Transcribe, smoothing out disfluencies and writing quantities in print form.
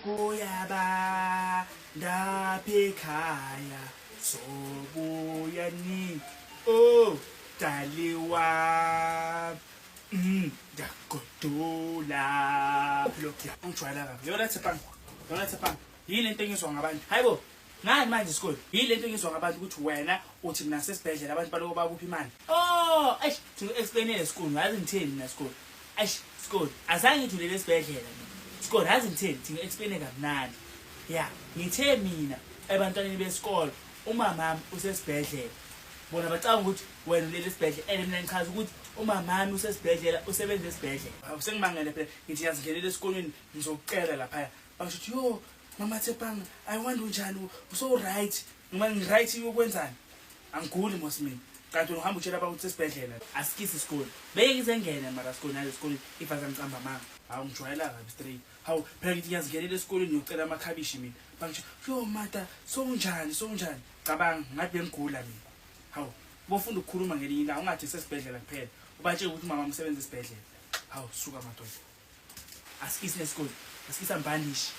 Kuyaba ndaphekaya sobuya ni oh daliwa ndagodula look ya ungijwayela kabi yona Thepang yile nto engizwa ngabantu hayibo ngani manje isikole yile nto engizwa ngabantu ukuthi wena uthi mina sesibhedlela abantu baloko bakuphi imali oh eish to explain esikole ngazi ngithini na isikole eish isikole azange ngithulele esibhedlela isikole hazi ngithini thi explain kamnandi ya ngithe mina ebantwaneni besikole umamami usesibhedlela bona bacanga ukuthi wena ulele esibhedlela mina ngichaza ukuthi umamami usesibhedlela usebenza esibhedlela awusengimangele phela ngithi yazingenele esikolweni ngizokucela lapha basho yo mama Thepang I want unjani so right noma ngiright yokwenzani angiguli mosimini kanti uhamba utshela abantu usesibhedlela asikisi isikole beke ngizengene mara isikole nale isikole ifaza ngicamba mama hawu ngijwayela kabi straight hawu phela ngithi yazingenele esikolweni ngiyocela amakhabishi mina bangisho yo mata so unjani cabanga ngathi bengigula mina hawu bofunda ukukhuluma ngelinye ilanga ungathi sesibhedlela kuphela ubatshela ukuthi mama umsebenza esibhedlela hawu suka madoda asikisi nesikole asikisa mbandishi